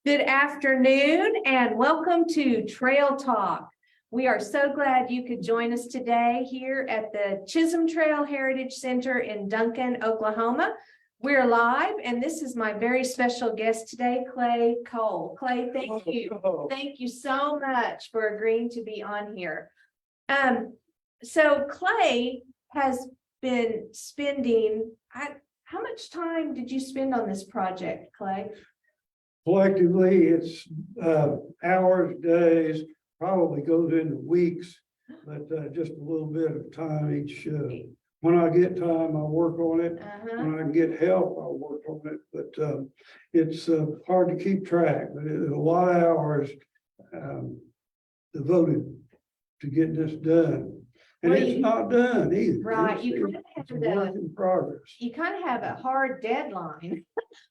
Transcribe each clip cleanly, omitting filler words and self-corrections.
Good afternoon and welcome to Trail Talk. We are so glad you could join us today here at the Chisholm Trail Heritage Center in Duncan, Oklahoma. We're live and this is my very special guest today, Clay Cole. Clay, thank you. Thank you so much for agreeing to be on here. So Clay has been spending, how much time did you spend on this project, Clay? Collectively, it's hours, days, probably goes into weeks, but just a little bit of time each. When I get time, I'll work on it. When I can get help, I'll work on it. But it's hard to keep track, but it's a lot of hours devoted to getting this done. And Well, it's not done either. Right, It's a work in progress. you kind of have a hard deadline.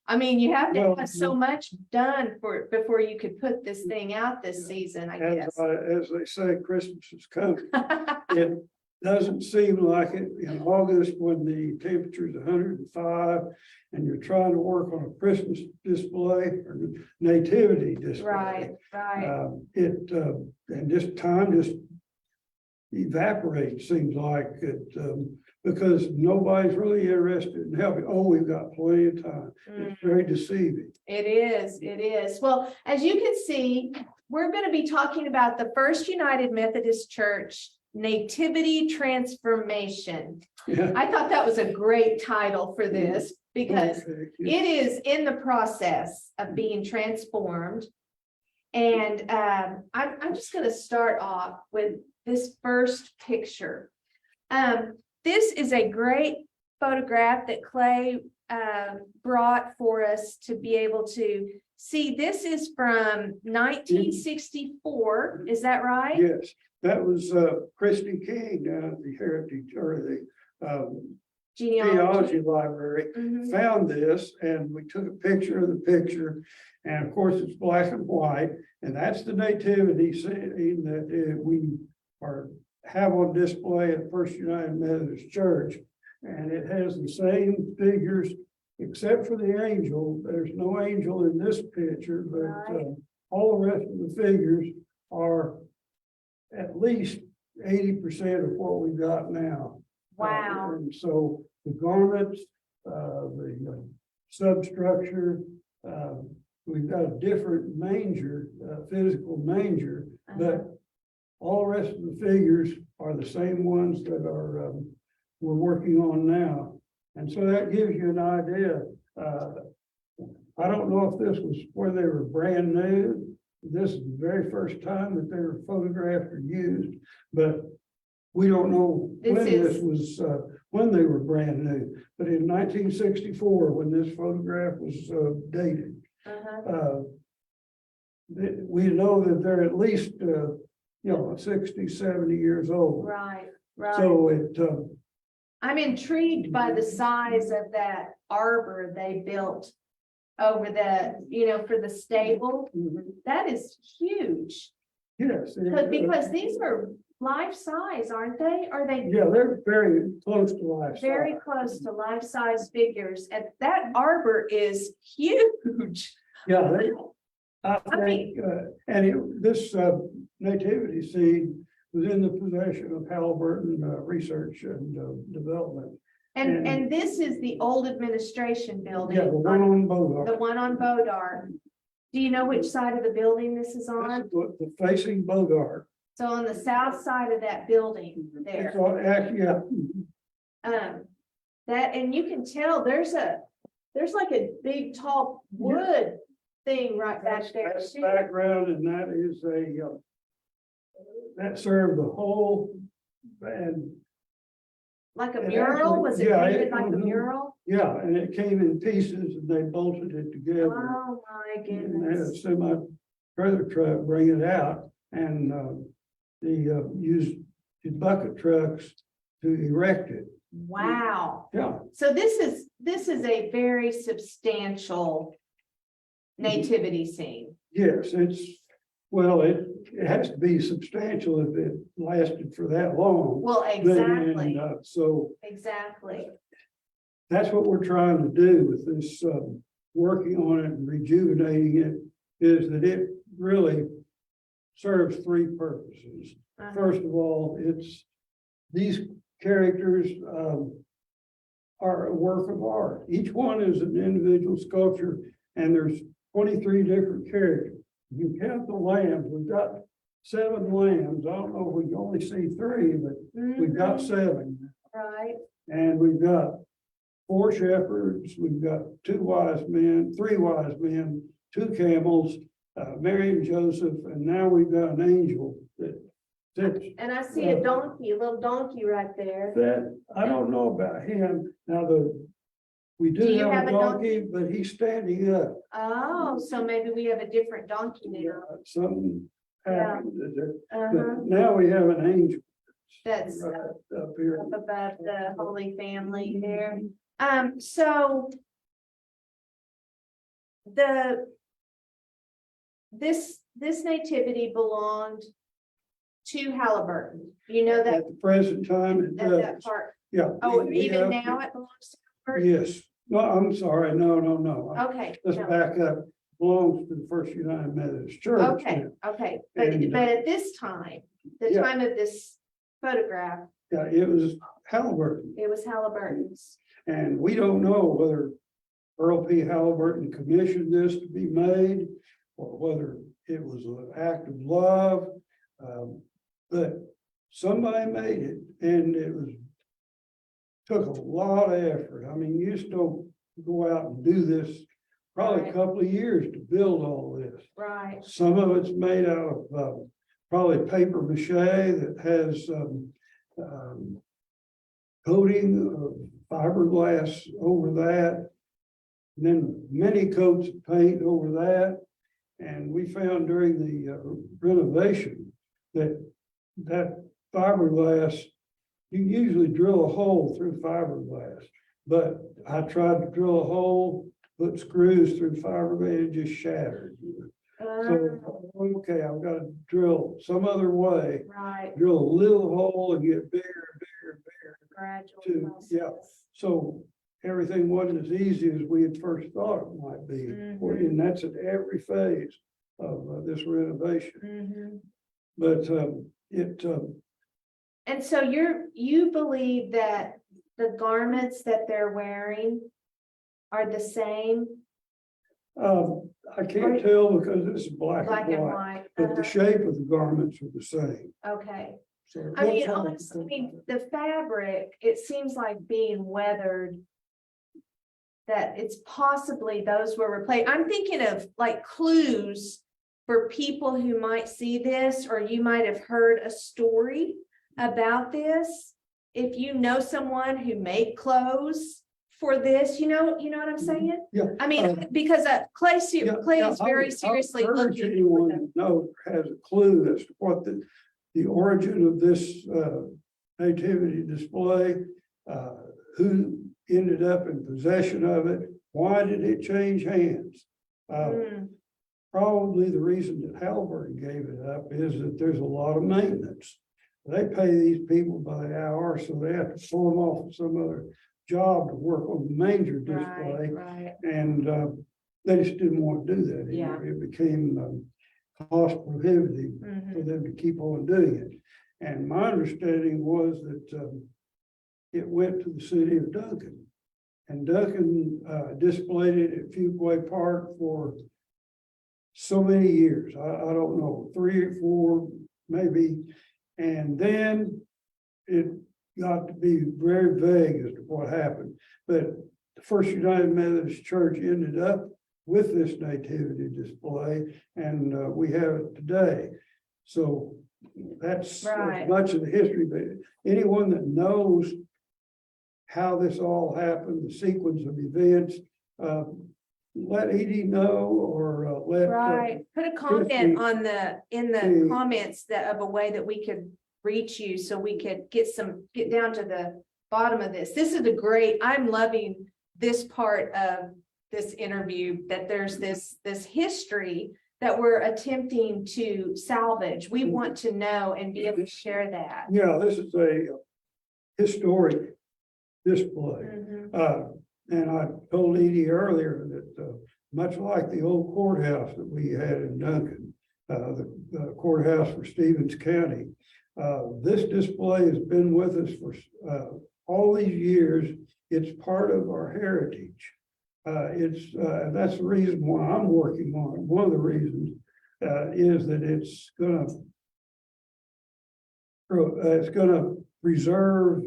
I mean, you have to have so much done before you could put this thing out this season, I guess. As they say, Christmas is coming. It doesn't seem like it in August when the temperature is 105 and you're trying to work on a Christmas display or nativity display. Right. And just time just evaporates, seems like it, because nobody's really interested in helping. Oh, we've got plenty of time. It's very deceiving. It is. Well, as you can see, we're going to be talking about the First United Methodist Church Nativity Transformation. Yeah. I thought that was a great title for this because it is in the process of being transformed. And I'm just going to start off with this first picture. This is a great photograph that Clay brought for us to be able to see. This is from 1964. Is that right? Yes, that was Christy King down at the Heritage or the Genealogy Library. Found this and we took a picture of the picture, and of course it's black and white, and that's the nativity scene that we have on display at First United Methodist Church, and it has the same figures except for the angel. There's no angel in this picture, but all the rest of the figures are at least 80% of what we've got now. Wow. And so the garments, the substructure, we've got a different manger, physical manger, but all the rest of the figures are the same ones that are we're working on now. And so that gives you an idea. I don't know if this was where they were brand new. This is the very first time that they were photographed or used, but we don't know when they were brand new. But in 1964, when this photograph was dated, we know that they're at least 60, 70 years old. Right. So I'm intrigued by the size of that arbor they built over for the stable. That is huge. Yes. Because these are life size, aren't they? Are they? Yeah, they're very close to life. Very close to life size figures. And that arbor is huge. Yeah, I think, this nativity scene was in the possession of Halliburton Research and Development. And this is the old administration building. Yeah, the one on Bodar. The one on Bodar. Do you know which side of the building this is on? The facing Bodar. So on the south side of that building there. And you can tell there's like a big tall wood thing right back there. That's background, and that is that served the whole and like a mural? Was it painted like a mural? Yeah, and it came in pieces and they bolted it together. Oh my goodness. And they had a semi-trailer truck bring it out, and they used the bucket trucks to erect it. Wow. Yeah. So this is a very substantial nativity scene. Yes, it has to be substantial if it lasted for that long. Well, exactly. So exactly. That's what we're trying to do with this, working on it and rejuvenating it is that it really serves three purposes. First of all, these characters are a work of art. Each one is an individual sculpture, and there's 23 different characters. You count the lambs, we've got 7 lambs. I don't know if we can only see 3, but we've got 7. Right. And we've got 4 shepherds, we've got 2 wise men, 3 wise men, 2 camels, Mary and Joseph, and now we've got an angel that sits. And I see a donkey, a little donkey right there. That, I don't know about him. Now, we Do do you have have a a donkey, but he's standing up. Oh, so maybe we have a different donkey now. Something happened. Uh-huh. But now we have an angel. That's Right up here. up above the Holy Family there. So this nativity belonged to Halliburton. You know that, At the present time, it that does. part. Yeah. Oh, we even have- now it belongs to Halliburton? Yes. No, I'm sorry. No. Okay. Let's no. back up. Belongs to the First United Methodist Church. Okay, okay, but And, at this time, the yeah. time of this photograph, Yeah, it was Halliburton. it was Halliburton's. And we don't know whether Earl P. Halliburton commissioned this to be made, or whether it was an act of love. But somebody made it, and took a lot of effort. I mean, you just don't go out and do this, probably a Right. couple of years to build all this. Right, Some of it's made out of probably paper mache that has coating of fiberglass over that. And then many coats of paint over that. And we found during the renovation that fiberglass, you usually drill a hole through fiberglass. But I tried to drill a hole, put screws through fiberglass, it just shattered. So, okay, I've got to drill some other way, right, drill a little hole and get bigger and bigger and bigger. gradual yeah. process. So everything wasn't as easy as we had first thought it might be. Mhm. And that's at every phase of this renovation. Mhm. But And so you believe that the garments that they're wearing are the same, I can't tell because it's black black and and white, white? but the shape of the garments are the same. Okay. So I mean, that's all. honestly, the fabric, it seems like being weathered. That it's possibly those were replaced. I'm thinking of like clues for people who might see this, or you might have heard a story about this. If you know someone who made clothes for this, you know what I'm saying? Yeah. I mean, because Clay is very seriously I urge looking. anyone to know, has a clue as to what the origin of this nativity display, who ended up in possession of it, why did it change hands? Probably the reason that Halliburton gave it up is that there's a lot of maintenance. They pay these people by the hour, so they have to pull them off some other job to work on the manger display. Right. And they just didn't want to do that Yeah. anymore. It became cost prohibitive for them to keep on doing it. And my understanding was that it went to the city of Duncan. And Duncan displayed it at Fuquay Park for so many years. I don't know, 3 or 4 maybe. And then it got to be very vague as to what happened. But the First United Methodist Church ended up with this nativity display, and we have it today. So that's Right. much of the history, but anyone that knows how this all happened, the sequence of events, let Edie know, or let. Right, put a comment in the comments of a way that we could reach you, so we could get down to the bottom of this. This is I'm loving this part of this interview, that there's this history that we're attempting to salvage. We want to know and be able to share that. Yeah, this is a historic display. Mhm. And I told Edie earlier that much like the old courthouse that we had in Duncan, the courthouse for Stevens County. This display has been with us for all these years. It's part of our heritage. That's the reason why I'm working on it. One of the reasons is that it's gonna preserve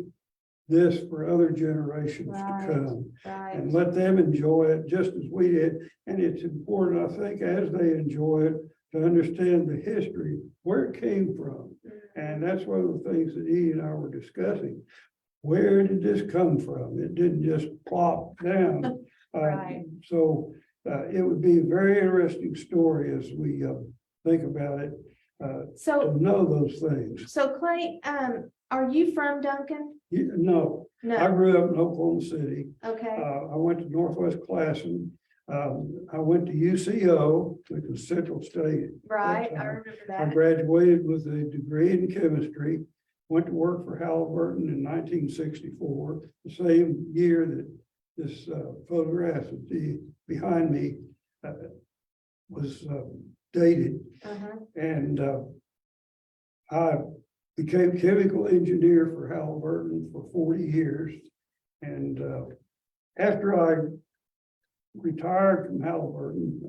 this for other generations to come and let them enjoy it just as we did. And it's important, I think, as they enjoy it, to understand the history, where it came from. And that's one of the things that Edie and I were discussing. Where did this come from? It didn't just plop down. So it would be a very interesting story as we think about it, to know those things. So Clay, are you from Duncan? No, I No. grew up in Oklahoma City. Okay. I went to Northwest Classen. I went to UCO, which was Central State. Right. I remember I that. graduated with a degree in chemistry, went to work for Halliburton in 1964, the same year that this photograph behind me was dated. And I became chemical engineer for Halliburton for 40 years. And after I retired from Halliburton,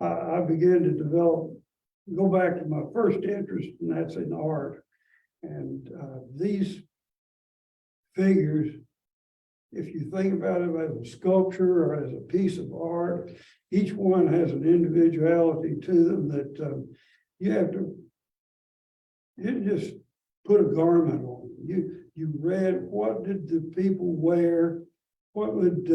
I began to go back to my first interest, and that's in art. And these figures, if you think about it as a sculpture or as a piece of art, each one has an individuality to them that you didn't just put a garment on. You read, what did the people wear? What would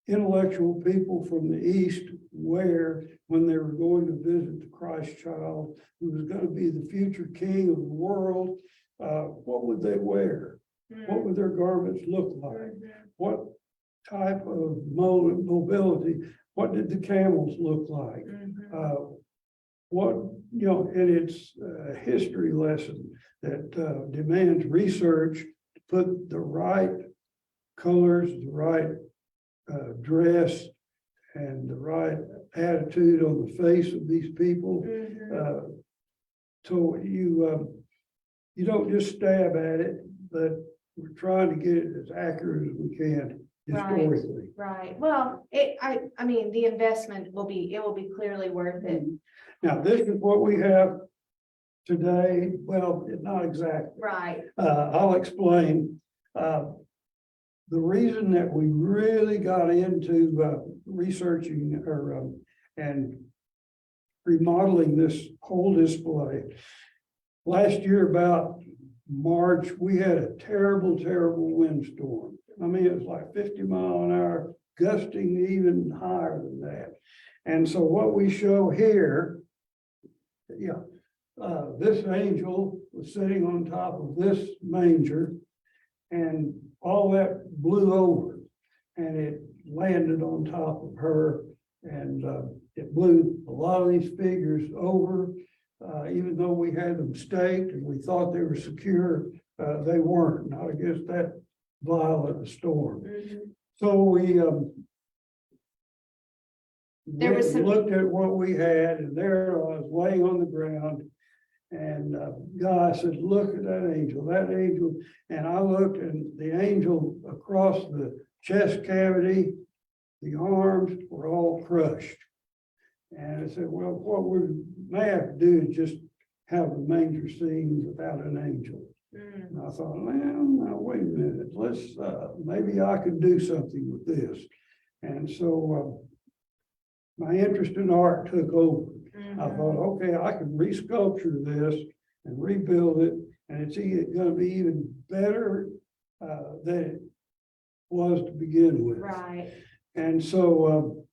intellectual people from the East wear when they were going to visit the Christ child, who was going to be the future king of the world? What would they wear? What would their garments look like? What type of mobility? What did the camels look like? And it's a history lesson that demands research to put the right colors, the right dress, and the right attitude on the face of these people. So you don't just stab at it, but we're trying to get it as accurate as we can historically. Right. Well, I mean, the investment will be clearly worth it. Now, this is what we have today. Well, not exactly. Right. I'll explain. The reason that we really got into researching and remodeling this whole display, last year about March, we had a terrible windstorm. I mean, it was like 50 miles an hour, gusting even higher than that. And so what we show here, this angel was sitting on top of this manger, and all that blew over, and it landed on top of her, and it blew a lot of these figures over. Even though we had them staked and we thought they were secure, they weren't, not against that violent storm. So we looked at what we had, and there I was laying on the ground, and God said, "Look at that angel, And I looked, and the angel across the chest cavity, the arms were all crushed. And I said, well, what we may have to do is just have the manger scene without an angel. And I thought, well, now, wait a minute, let's, maybe I could do something with this. And so my interest in art took over. I thought, okay, I can resculpture this and rebuild it, and it's going to be even better than it was to begin with. Right. And so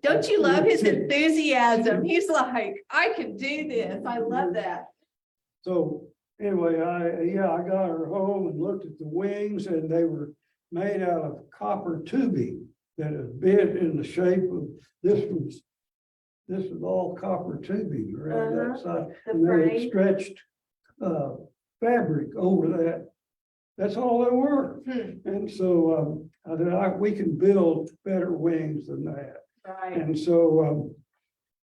don't you love his enthusiasm? He's like, I can do this. I love that. So anyway, I got her home and looked at the wings, and they were made out of copper tubing that is bent in the shape of this was all copper tubing around that side. And they had stretched fabric over that. That's all they were. And so I said, we can build better wings than that. Right. And so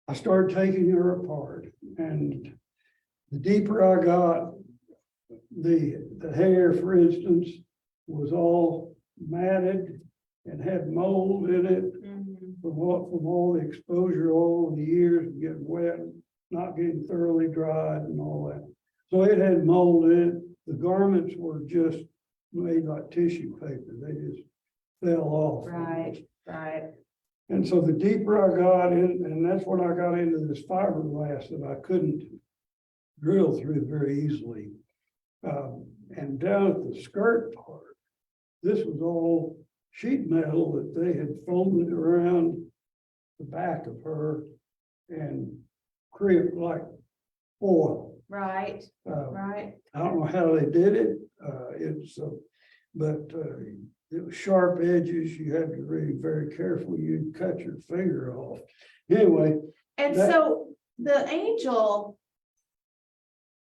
I started taking her apart, and the deeper I got, the hair, for instance, was all matted and had mold in it Mhm. from all the exposure all the years of getting wet, not getting thoroughly dried and all that. So it had mold in it. The garments were just made like tissue paper. They just fell off. Right, right. And so the deeper I got in, and that's when I got into this fiberglass that I couldn't drill through very easily. And down at the skirt part, this was all sheet metal that they had folded around the back of her and crimped like foil. Right, right. I don't know how they did it. It was sharp edges. You had to be very careful. You'd cut your finger off. Anyway, And so the angel,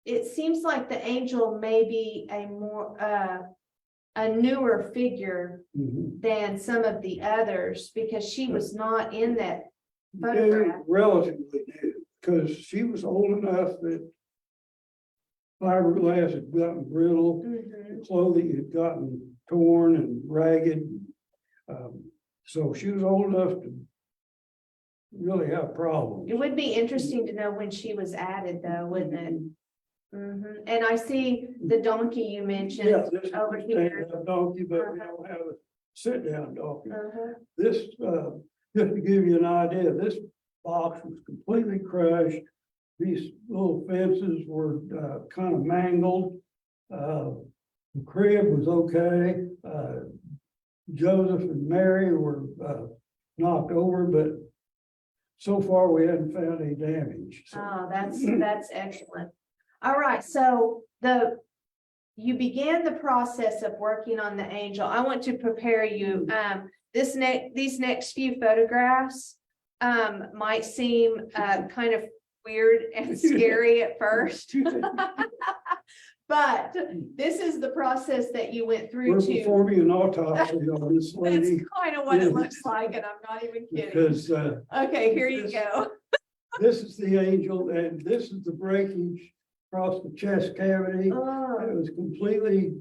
it seems like the angel may be a more, a newer figure than some of the others, because she was not in that photograph. relatively new, because she was old enough that fiberglass had gotten brittle, Mhm. clothing had gotten torn and ragged. So she was old enough to really have problems. It would be interesting to know when she was added, though, wouldn't it? Mhm. And I see the donkey you mentioned. Yeah, this is over a here. stand-up donkey, but we don't have a sit-down donkey. Uh-huh. This, just to give you an idea, this box was completely crushed. These little fences were kind of mangled. The crib was okay. Joseph and Mary were knocked over, but so far we hadn't found any damage. So, Oh, that's excellent. All right, so you began the process of working on the angel. I want to prepare you. These next few photographs might seem kind of weird and scary at first. But this is the process that you went through we're to. performing an autopsy on this That's lady kind of what it looks like, and I'm not even kidding. because Okay, here you go. this is the angel and this is the breakage across the chest cavity. Oh, It was completely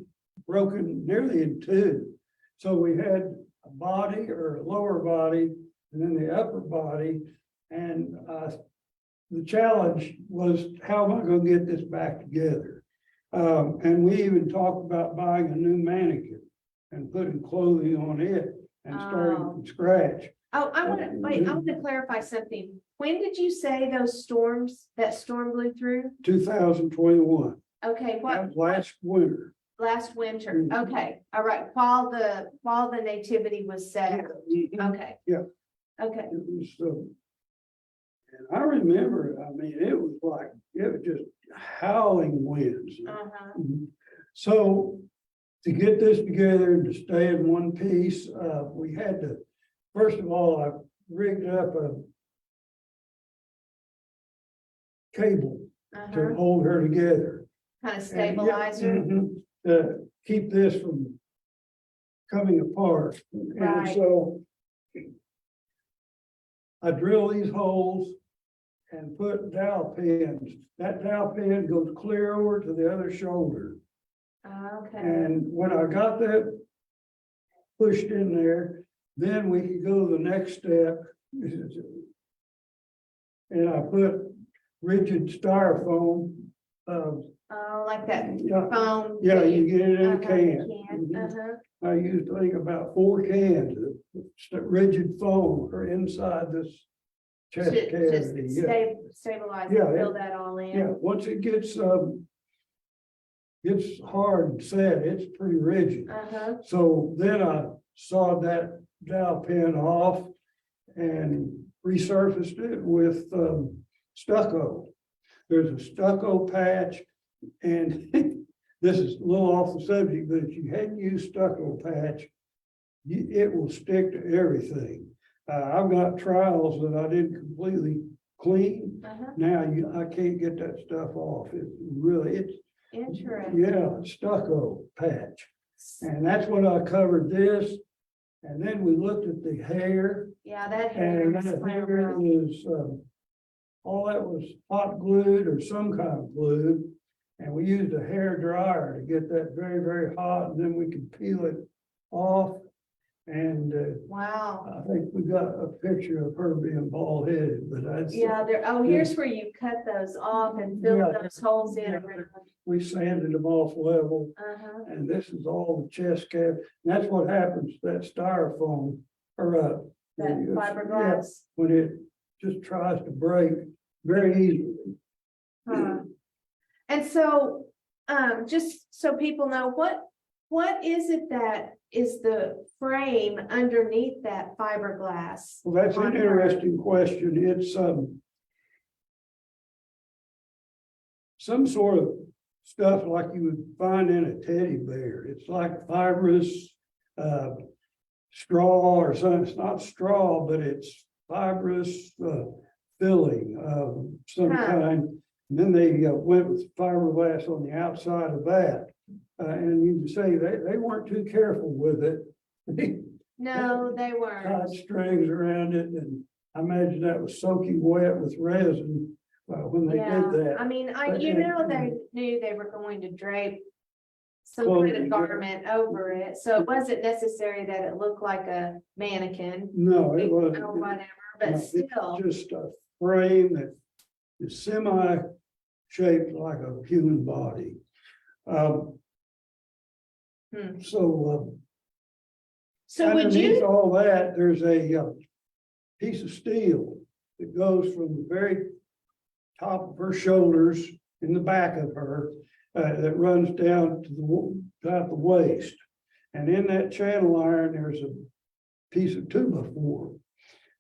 broken nearly in two. So we had a body or a lower body and then the upper body. And the challenge was, how am I going to get this back together? And we even talked about buying a new mannequin and putting clothing on it and starting from scratch. Oh, I want to clarify something. When did you say that storm blew through? 2021, Okay, that was last winter. last winter? Mhm. Okay, all right, while the nativity was set up. Okay. Yeah. Okay, It was, and I remember, I mean, it was just howling winds. uh-huh, So to get this together and to stay in one piece, we had to, first of all, I rigged up a cable to uh-huh, hold her together. kind of And, stabilizer. To keep this from coming apart. And Right. so I drill these holes and put dowel pins. That dowel pin goes clear over to the other shoulder. Okay, And when I got that pushed in there, then we could go to the next step. And I put rigid styrofoam. oh, like that Yeah, foam. yeah, that you get it in a uh-huh, can. can, uh-huh. I used, I think, about 4 cans of rigid foam are inside this chest Just cavity. Yeah, stabilize Yeah, and yeah. fill that all in. yeah. Once it gets hard and set, it's pretty rigid. Uh-huh, So then I sawed that dowel pin off and resurfaced it with stucco. There's a stucco patch, and this is a little off the subject, but if you hadn't used stucco patch, it will stick to everything. I've got trials that I didn't completely clean. uh-huh, Now I can't get that stuff off. It's interesting. yeah, stucco patch. And that's when I covered this. And then we looked at the hair Yeah, that hair And is that clear hair brown. is, all that was hot glued or some kind of glue. And we used a hair dryer to get that very, very hot, and then we could peel it off. And Wow. I think we got a picture of her being bald headed, but that's. Yeah, there, oh, here's where you cut those off and fill Yeah. those holes in. Yeah. We sanded them off level, Uh-huh, and this is all the chest cavity. And that's what happens, to that styrofoam, or that yeah, fiberglass. when it just tries to break very easily. Huh. And so, just so people know, what is it that is the frame underneath that fiberglass? Well, that's an on her? interesting question. It's some sort of stuff like you would find in a teddy bear. It's like fibrous straw or something. It's not straw, but it's fibrous filling of some Huh. kind. And then they went with fiberglass on the outside of that. And you can say they weren't too careful with it. They No, they tied weren't. strings around it, and I imagine that was soaking wet with resin when they Yeah, did that. I mean, But you it- know, they knew they were going to drape some kind Clothing, of yeah. garment over it, so it wasn't necessary that it looked like a mannequin No, it wasn't. or whatever, No, but it's still, just a frame that is semi-shaped like a human body. Hmm. So so would underneath you, all that, there's a piece of steel that goes from the very top of her shoulders in the back of her that runs down to about the waist. And in that channel iron, there's a piece of 2x4.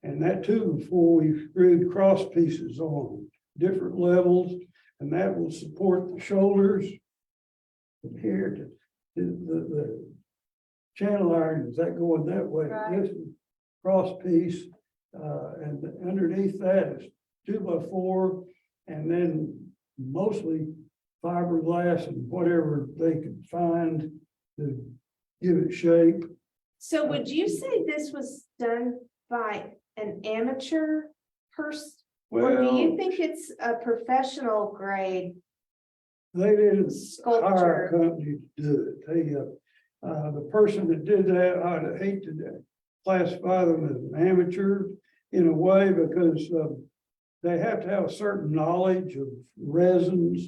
And that 2x4, we screwed cross pieces on different levels, and that will support the shoulders from here to the channel iron. Is that going that way? Right. This is cross piece, and underneath that is 2x4, and then mostly fiberglass and whatever they could find to give it shape. so would you say this was done by an amateur person? Or do you Well, think it's a professional grade they didn't hire a sculpture? company to do it. They, the person that did that, I'd hate to classify them as an amateur in a way, because they have to have a certain knowledge of resins,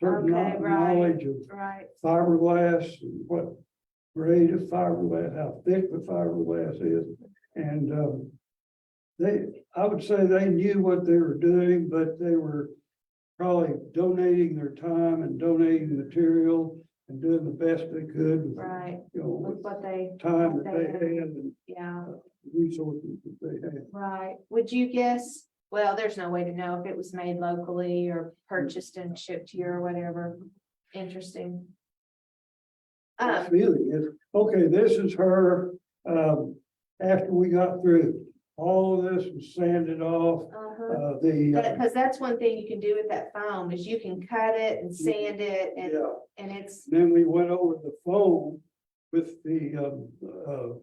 certain Okay, right. knowledge of Right, fiberglass and what grade of fiberglass, how thick the fiberglass is. And I would say they knew what they were doing, but they were probably donating their time and donating material and doing the best they could with, right, you know, with with what they, time what that they they had. had and yeah, resources that they had. right. Would you guess, well, there's no way to know if it was made locally or purchased and shipped here or whatever. Interesting. My feeling is, okay, this is her, after we got through, all of this was sanded off, Uh-huh. the, Because that's one thing you can do with that foam is you can cut it and sand it yeah. and it's, Then we went over the foam with the,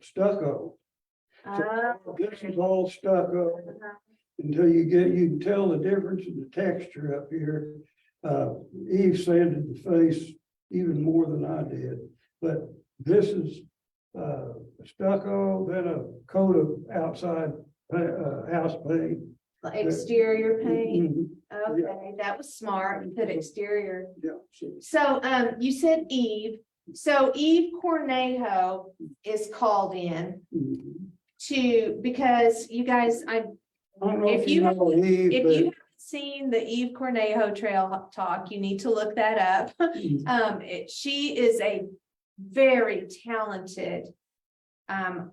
stucco. uh, This is all stucco until you can tell the difference in the texture up here. Eve sanded the face even more than I did, but this is stucco, then a coat of outside house paint. exterior paint. Mhm. Okay, that was smart. You put exterior. Yeah. So, So, you said Eve. So Eve Cornejo is called in mhm. because you guys, I don't know If if you you know Eve, if but you haven't seen the Eve Cornejo Trail Talk, you need to look that up. She is a very talented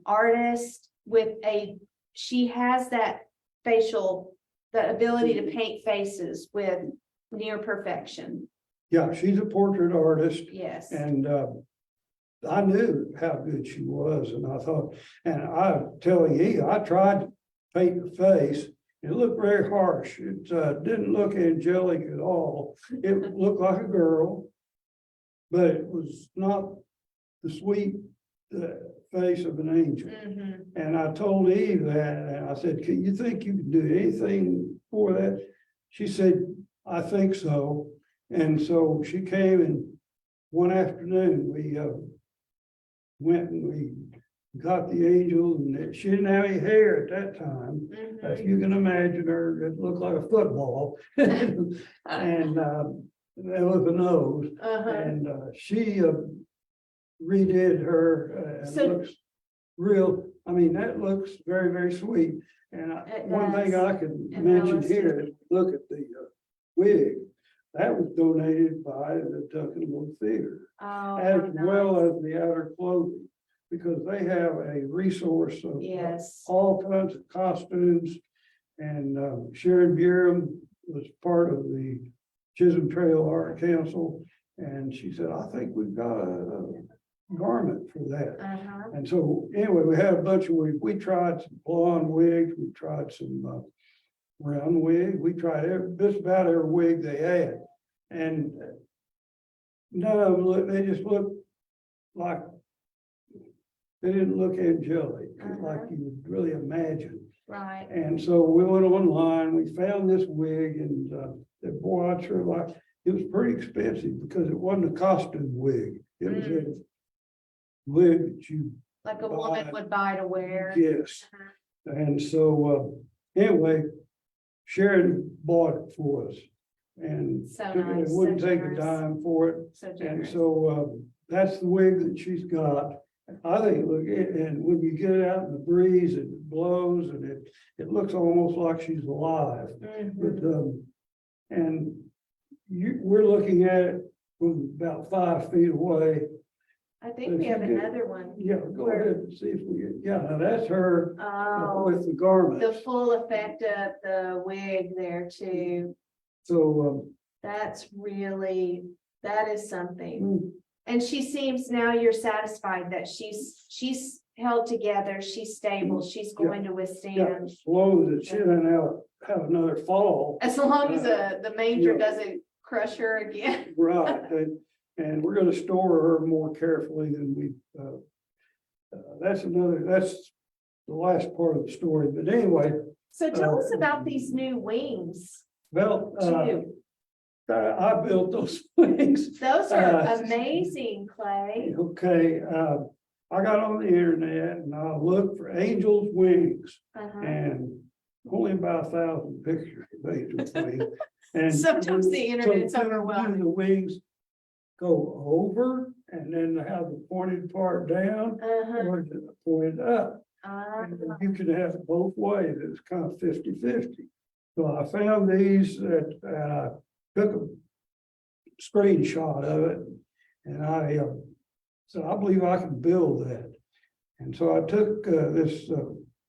artist she has that the ability to paint faces with near perfection. yeah, she's a portrait artist. Yes. And I knew how good she was, and I thought, and I telling you, I tried to paint the face. It looked very harsh. It didn't look angelic at all. It looked like a girl, but it was not the sweet the face of an angel. Mhm. And I told Eve that, and I said, "Can you think you can do anything for that?" She said, "I think so." And so she came, and one afternoon, we went and we got the angel, and she didn't have any hair at that time. If Mhm. you can imagine her, it looked like a football. And there was a nose, Uh-huh. and she redid her, and So- it looks real, I mean, that looks very, very sweet. And It one thing does. I can And mention realistic. here is, look at the wig. That was donated by the Duncanville Theater, Oh, as how well nice. as the outer clothing, because they have a resource of Yes. all kinds of costumes. And Sharon Buren was part of the Chisholm Trail Art Council, and she said, "I think we've got a garment for that." Uh-huh. And so, anyway, we had a bunch of wigs. We tried some blonde wigs, we tried some round wig, we tried just about every wig they had. And none of them they just looked like, they didn't look angelic, like Uh-huh. you would really imagine. Right. And so we went online, we found this wig, and boy, I sure like, it was pretty expensive because it wasn't a costume wig. It was a wig that you, Like a woman buy- would buy to wear. yes. Uh-huh. And so, anyway, Sharon bought it for us. And So took it, nice, so wouldn't take a generous. dime for it. So And generous. so, that's the wig that she's got. I think, look, and when you get it out in the breeze, it blows, and it looks almost like she's alive. Mhm. But, and we're looking at it from about 5 feet away. I think if we you have get- another one. Yeah, go ahead and see if we, yeah, now that's her Oh, with the the garments. full effect of the wig there too. So, That's really, that is something. mm, And she seems, now you're satisfied that she's held together, she's stable, she's going to yeah, withstand. as long as it shouldn't have another fall. As long as the manger Yeah. doesn't crush her again. Right, and we're gonna store her more carefully than we, that's the last part of the story, but anyway, So tell us about these new wings well, too. I built those wings. Those are uh, amazing, Clay. Okay, I got on the internet and I looked for angels' wings, Uh-huh. and only about 1,000 pictures of angels' wings. And Sometimes the internet's so overwhelming. the wings go over and then have the pointed part down, Uh-huh. or is it pointed up? Ah, And you can have it both ways. It's kind of 50-50. So I found these and I took a screenshot of it, and I said, I believe I can build that. And so I took this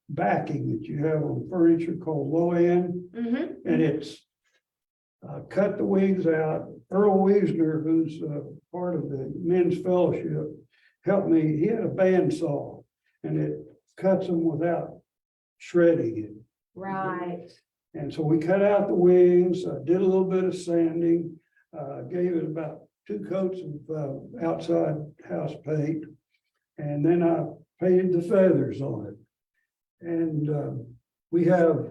backing that you have on furniture called low end, mhm. and it's cut the wings out. Earl Wiesner, who's part of the men's fellowship, helped me. He had a bandsaw, and it cuts them without shredding it. Right. And so we cut out the wings, did a little bit of sanding, gave it about 2 coats of outside house paint. And then I painted the feathers on it. And we have,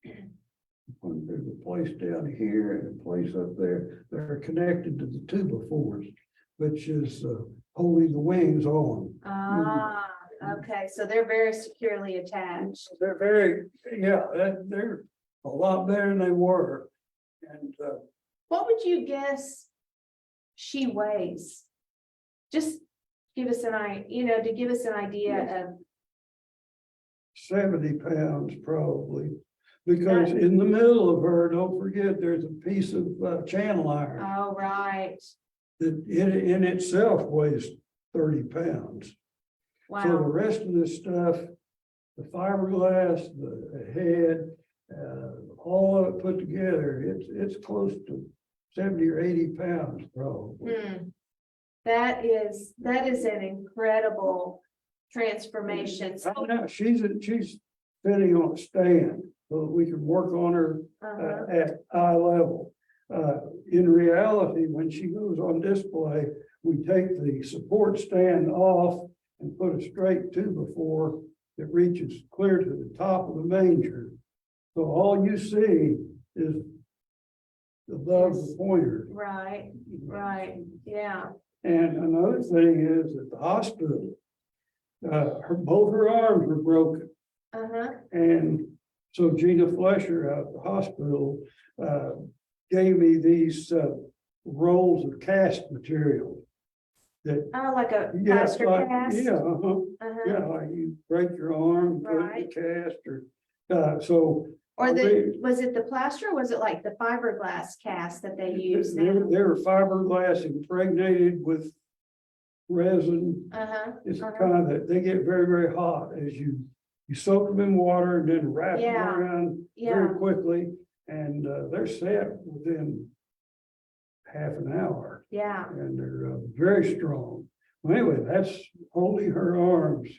there's a place down here and a place up there that are connected to the 2x4s, which is holding the wings on. Ah, okay, so they're very securely attached. They're very, yeah, they're a lot better than they were. And What would you guess she weighs? Just give us to give us an idea of, 70 pounds probably, because in the middle of her, don't forget, there's a piece of channel iron oh, right. that in itself weighs 30 pounds. So the Wow, rest of this stuff, the fiberglass, the head, all of it put together, it's close to 70 or 80 pounds probably. that is an incredible transformation. I know, she's sitting on a stand so that we can work on her Uh-huh. at eye level. In reality, when she goes on display, we take the support stand off and put a straight 2x4 that reaches clear to the top of the manger. So all you see is above the pointer. Right, right, yeah. And another thing is at the hospital, both her arms were broken. Uh-huh, And so Gina Flesher out at the hospital, gave me these, rolls of cast material that. oh, like a Yeah, plaster like- cast? Yeah, Uh-huh. yeah, like you break your arm, put it in Right. the cast or, so. Or was it the plaster, or was it like the fiberglass cast that they use They now? were fiberglass impregnated with resin. Uh-huh, It's uh-huh. kind of, they get very, very hot as you soak them in water and then wrap them Yeah, around yeah. very quickly. And, they're set within half an hour Yeah, and they're, very strong. Well, anyway, that's holding her arms.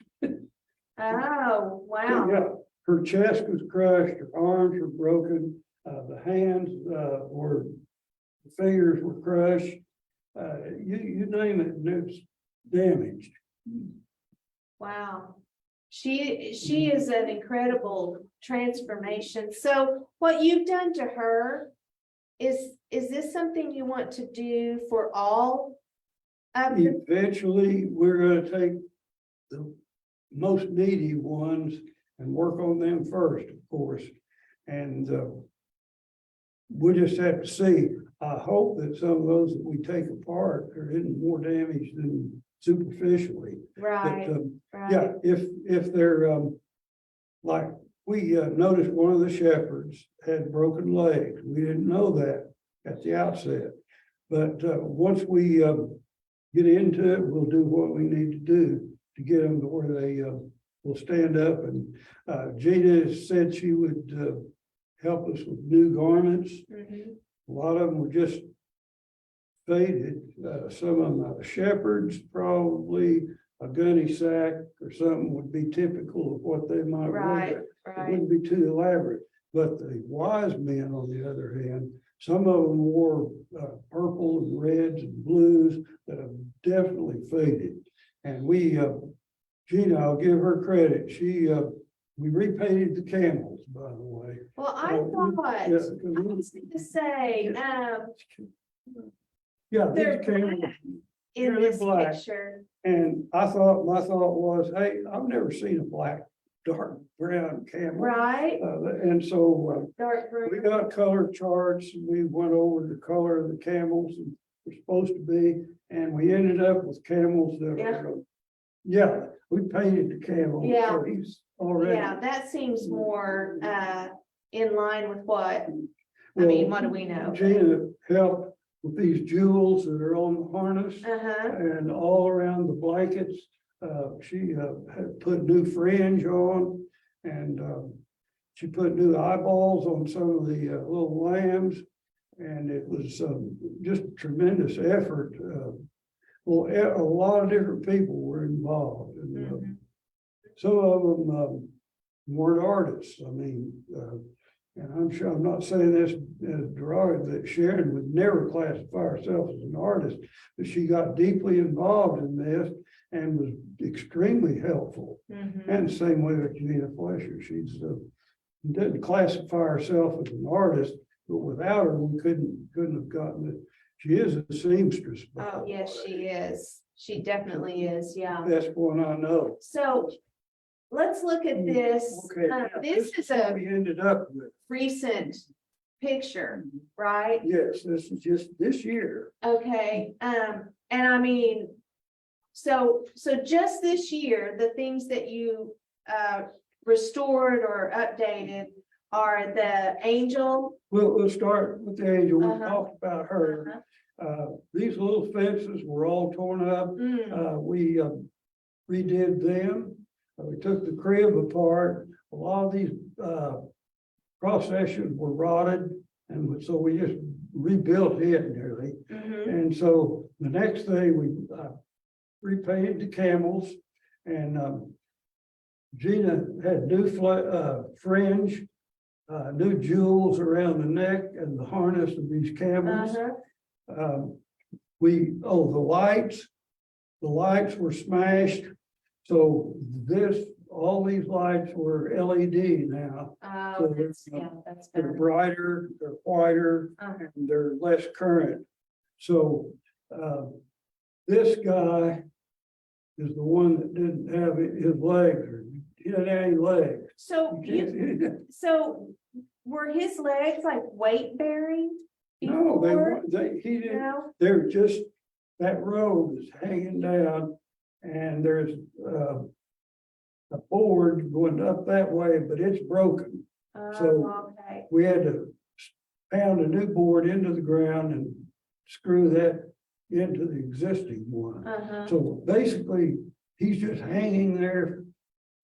oh, wow, Yeah, her chest was crushed, her arms were broken, the hands, the fingers were crushed. You name it, and it's damaged. wow. She is an incredible transformation. So what you've done to her, is this something you want to do for all of the? Eventually, we're gonna take the most needy ones and work on them first, of course. And, we just have to see. I hope that some of those that we take apart are in more damage than superficially. Right, But, right. yeah, if they're, like, we, noticed one of the shepherds had broken legs. We didn't know that at the outset. But, once we, get into it, we'll do what we need to do to get them to where they, will stand up. And, Gina said she would, help us with new garments. Mhm. A lot of them were just faded. Some of them, shepherds, probably a gunny sack or something would be typical of what they might Right, wear. It right. wouldn't be too elaborate. But the wise men, on the other hand, some of them wore, purple and reds and blues that have definitely faded. And we, Gina, I'll give her credit. We repainted the camels, by the way. Well, I Yeah, thought, I because was going to say, Yeah, they're these camels, black in purely this black. picture. and my thought was, hey, I've never seen a black, dark brown camel. Right, And so, dark we brown. got color charts, and we went over the color of the camels and were supposed to be, and we ended up with camels that Yeah. are, yeah, we painted the camel. Yeah. So he's already. Yeah, that seems more in line with what, I mean, what do we know? Gina helped with these jewels that are on the harness Uh-huh, and all around the blankets. She had put new fringe on, and she put new eyeballs on some of the little lambs. And it was just a tremendous effort. Well, a lot of different people were involved. And mhm. some of them weren't artists. I mean, and I'm sure, I'm not saying this as derogatory, that Sharon would never classify herself as an artist, but she got deeply involved in this and was extremely helpful. Mhm. And the same way with Gina Flesher, didn't classify herself as an artist, but without her, we couldn't have gotten it. She is a seamstress. by Oh, the yes, way. she is. She definitely is, yeah. That's one I know. So let's look at this. Okay, This is what a we ended up with. recent picture, right? Yes, this is just this year. Okay, and I mean, so just this year, the things that you restored or updated are the angel. We'll start with the angel. We Uh-huh. talked about her. These little fences were all torn up. Mm, We redid them. We took the crib apart. A lot of these cross sections were rotted, and so we just rebuilt it nearly. mhm. And so the next thing we repainted the camels, and Gina had new fringe, new jewels around the neck and the harness of these camels. Uh-huh. The lights were smashed. So all these lights were LED now. Oh, that's They're better. brighter, they're whiter, Uh-huh. and they're less current. So, this guy is the one that didn't have his legs, or he didn't have any legs. So so were his legs like weight bearing? No, before? he didn't, No? they're just, that robe is hanging down, and there's, a board going up that way, but it's broken. Oh, okay. We had to pound a new board into the ground and screw that into the existing one. Uh-huh. So basically, he's just hanging there,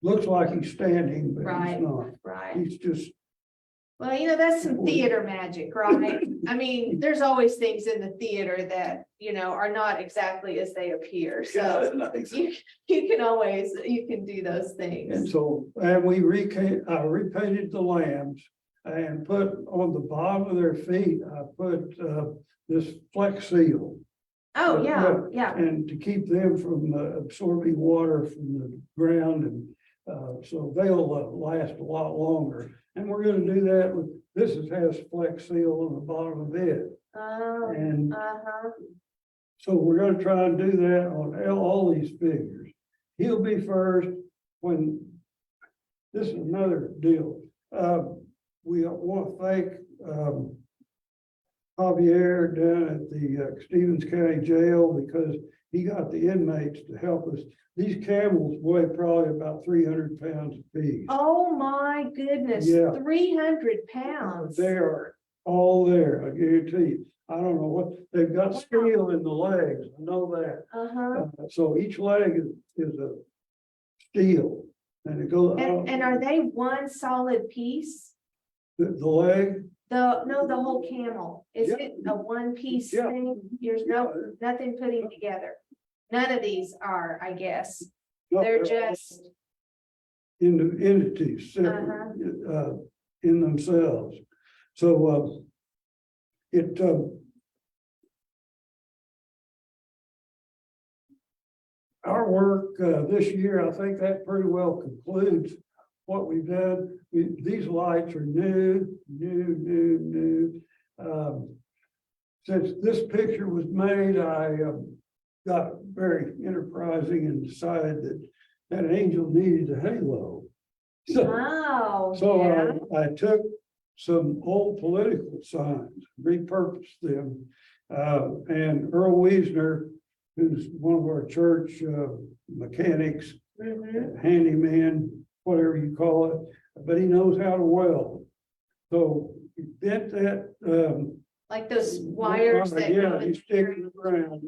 looks like he's standing, but Right. he's not. Right. He's just, Well, that's some theater magic, right? I mean, there's always things in the theater that, are not exactly as they appear. So you can always, you can do those and things. so, and we repainted the lambs and put on the bottom of their feet, I put, this flex seal. Oh, yeah. And to keep them from absorbing water from the ground, and so they'll last a lot longer. And we're gonna do that with, has flex seal on the bottom of it. Oh, And uh-huh. so we're gonna try and do that on all these figures. He'll be first this is another deal. We want to thank, Javier down at the Stevens County Jail, because he got the inmates to help us. These camels weigh probably about 300 pounds apiece. Oh, my goodness. Yeah. 300 pounds. They are all there, I guarantee you. I don't know what, they've got steel in the legs, I know that. Uh-huh. So each leg is a steel, and it goes. And are they one solid piece? The leg? No, the whole camel. Is Yeah. it a one piece Yeah. thing? There's nothing putting together. None of these are, I guess. No, They're all just, entities, separate, in themselves. So, our work, this year, I think that pretty well concludes what we've done. These lights are new. Since this picture was made, I, got very enterprising and decided that angel needed a halo. So I took some old political signs, repurposed them, and Earl Wiesner, who's one of our church mechanics, handyman, whatever you call it, but he knows how to weld. So he bent that. like those wires that go he stick it around.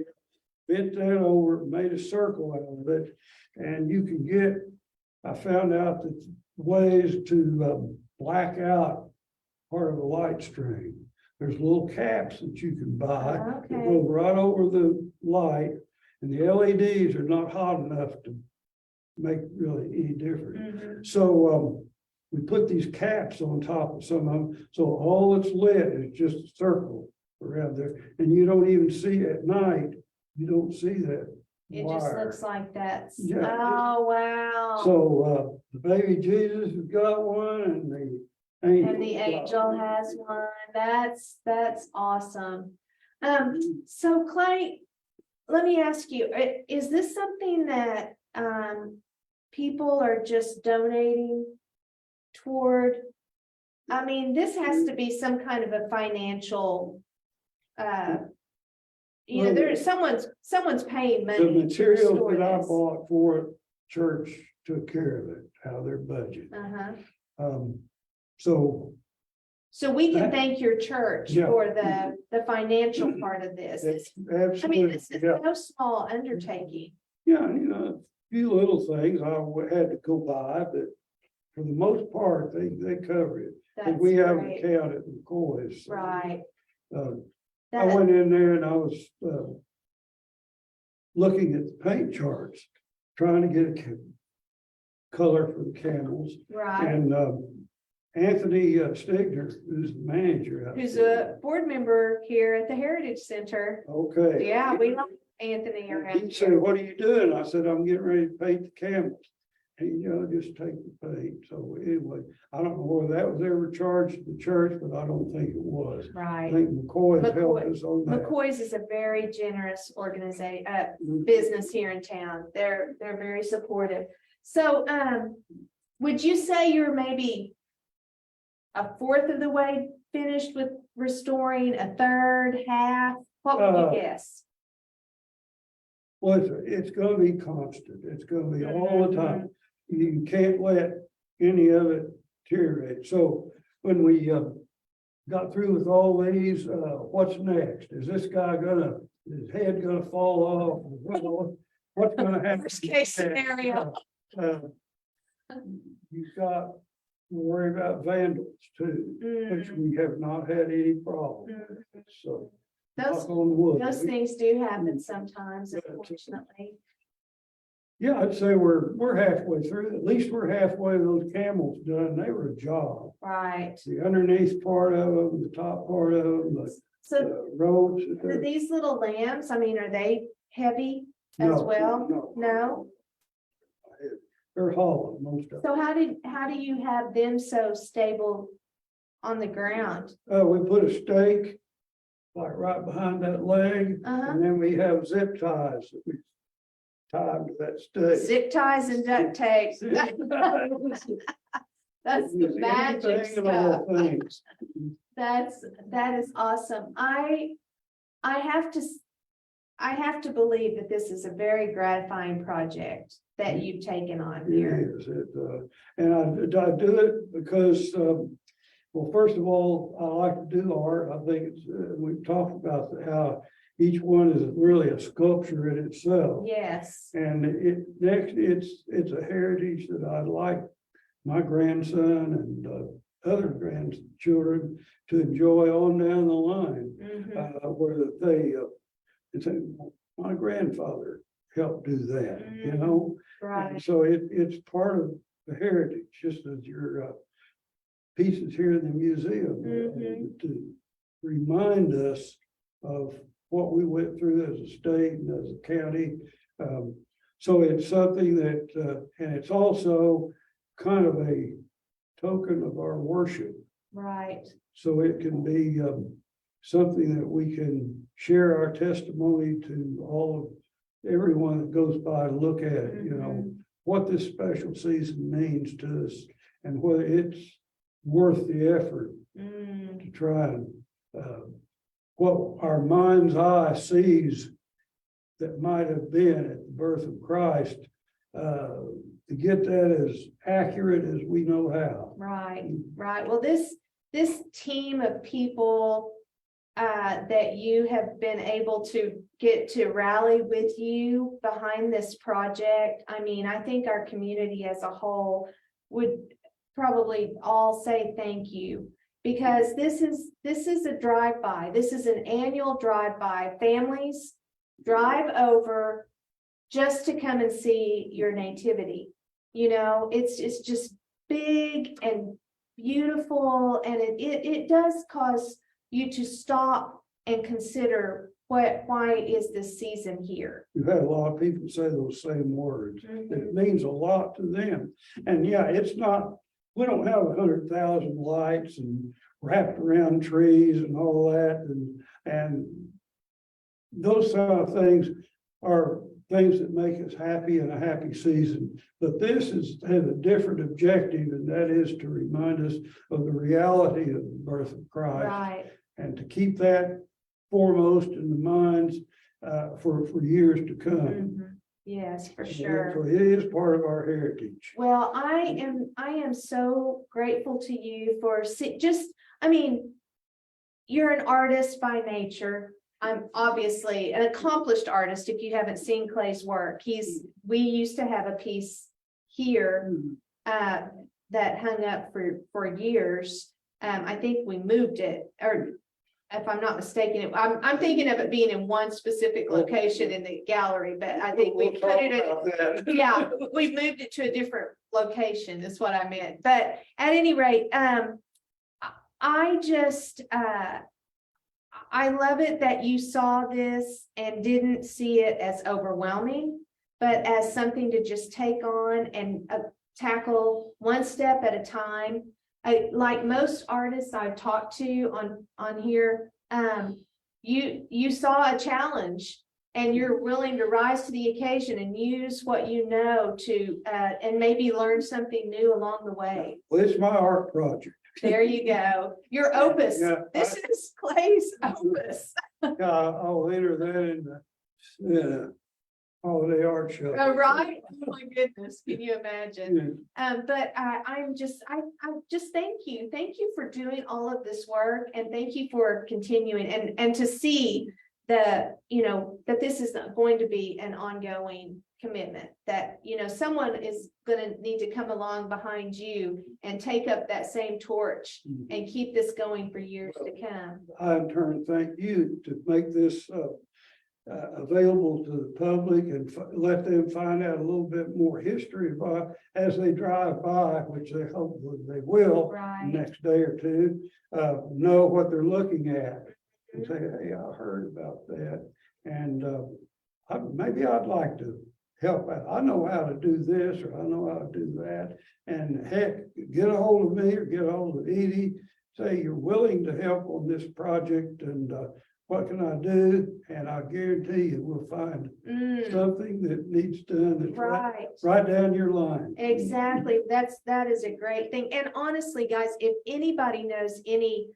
Bent that over, made a circle out of it, and you can I found out that ways to black out part of a light string. There's little caps that you can buy that go right over the light, and the LEDs are not hot enough to make really any difference. So we put these caps on top of some of them, so all that's lit is just a circle around there, and you don't even see at night. You don't see that. It wire. just looks like that's, Yeah. oh, wow. So the baby Jesus has got one, and the angel has one. That's awesome. So Clay, let me ask you, is this something that people are just donating toward? I mean, this has to be some kind of a financial there's someone's paying money. The materials that I this. bought for it, church took care of it out of their budget. So we can thank your church for the financial part of this. Absolutely. I mean, this is no small undertaking. Yeah, a few little things I had to go by, but for the most part, they cover it. That's we have great. an account at McCoy's. So, Right. I went in there and I was looking at the paint charts, trying to get a color for the camels. Right. And Anthony Stigner, who's the manager. Who's a board member here at the Heritage Center. Okay. Yeah, we like Anthony And around he said, here. "What are you doing?" I said, "I'm getting ready to paint the camels." And, just take the paint. So anyway, I don't know whether that was ever charged to the church, but I don't think it was. I Right. think McCoy has helped McCoy- us on that. McCoy's is a very generous organization, business here in town. They're very supportive. So, would you say you're maybe a fourth of the way finished with restoring, a third, half? What would you guess? Well, it's gonna be constant. It's gonna be all the time. You can't let any of it deteriorate. So when we got through with all these, what's next? Is this guy his head gonna fall off? What's gonna happen? Worst case scenario. You've got to worry about vandals too, which we have not had any problem. So. Those, knock on wood. those things do happen sometimes, unfortunately. Yeah, I'd say we're halfway through. At least we're halfway. Those camels done. They were a job. Right. The underneath part of them, the top part of them, the So roads. these little lambs, I mean, are they heavy as well? No? They're hollow, most of them. So how do you have them so stable on the ground? We put a stake like right behind that leg, and then we have zip ties that we tie them to that stake. Zip ties and duct tape. That's the Anything magic and all stuff. things. That is awesome. I have to believe that this is a very gratifying project that you've taken on It here. is, and I do it because, well, first of all, I like to do art. I think it's, we've talked about how each one is really a sculpture in itself. Yes. And it's a heritage that I'd like my grandson and other grandchildren to enjoy on down the line. Where it's my grandfather helped do that, Right. And so it's part of the heritage, just as your pieces here in the museum to remind us of what we went through as a state and as a county. So it's something that, and it's also kind of a token of our worship. Right. So it can be something that we can share our testimony to everyone that goes by to look at it, what this special season means to us and whether it's worth the effort to try and what our mind's eye sees that might have been at the birth of Christ, to get that as accurate as we know how. Right. Well, this team of people that you have been able to get to rally with you behind this project. I mean, I think our community as a whole would probably all say thank you, because this is a drive-by. This is an annual drive-by. Families drive over just to come and see your nativity. It's just big and beautiful, and it does cause you to stop and consider why is this season here. You've had a lot of people say those same words. It means a lot to them. And yeah, it's not, we don't have 100,000 lights and wrapped around trees and all that. And those kind of things are things that make us happy in a happy season. But this has a different objective, and that is to remind us of the reality of the birth of Christ. Right. And to keep that foremost in the minds for years to come. Yes, for sure. So it is part of our heritage. Well, I am so grateful to you for you're an artist by nature. I'm obviously an accomplished artist. If you haven't seen Clay's work, we used to have a piece here that hung up for years. I think we moved it, or if I'm not mistaken, I'm thinking of it being in one specific location in the gallery, but I think we put it in, yeah, we moved it to a different location, is what I meant. But at any rate, I love it that you saw this and didn't see it as overwhelming, but as something to just take on and tackle one step at a time. Like most artists I've talked to on here, you saw a challenge and you're willing to rise to the occasion and use what you know to and maybe learn something new along the way. Well, it's my art project. There you go. Your opus. Yeah, This is Clay's opus. I'll enter that in the holiday art show. Oh, right? Oh my goodness. Can you imagine? Yeah. But I just thank you. Thank you for doing all of this work, and thank you for continuing and to see that this is not going to be an ongoing commitment, that someone is going to need to come along behind you and take up that same torch and keep this going for years to come. I in turn thank you to make this available to the public and let them find out a little bit more history about as they drive by, which they hopefully they will Right. the next day or two, know what they're looking at and say, hey, I heard about that. And maybe I'd like to help out. I know how to do this, or I know how to do that. And heck, get a hold of me or get a hold of Edie, say you're willing to help on this project, and what can I do? And I guarantee you we'll find something that needs done that's right down your line. Exactly. That is a great thing. And honestly, guys, if anybody knows any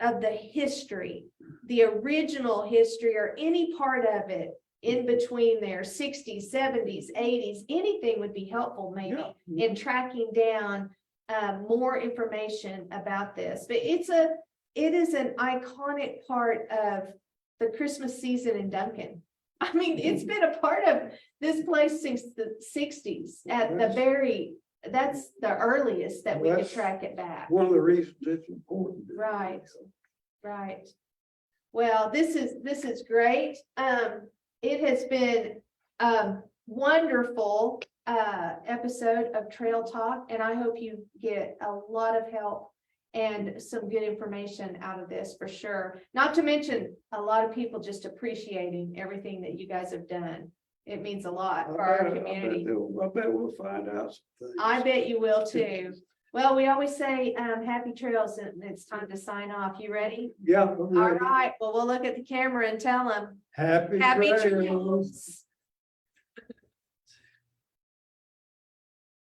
of the history, the original history, or any part of it in between there, 60s, 70s, 80s, anything would be helpful maybe in tracking down more information about this. But it is an iconic part of the Christmas season in Duncan. I mean, it's been a part of this place since the 60s at the very, that's the earliest that we could track it back. One of the reasons it's important. Right. Right. Well, this is great. It has been a wonderful episode of Trail Talk, and I hope you get a lot of help and some good information out of this for sure. Not to mention a lot of people just appreciating everything that you guys have done. It means a lot for our community. I bet we'll find out some things. I bet you will too. Well, we always say happy trails, and it's time to sign off. You ready? Yeah. All right. Well, we'll look at the camera and tell them Happy happy trails. trails.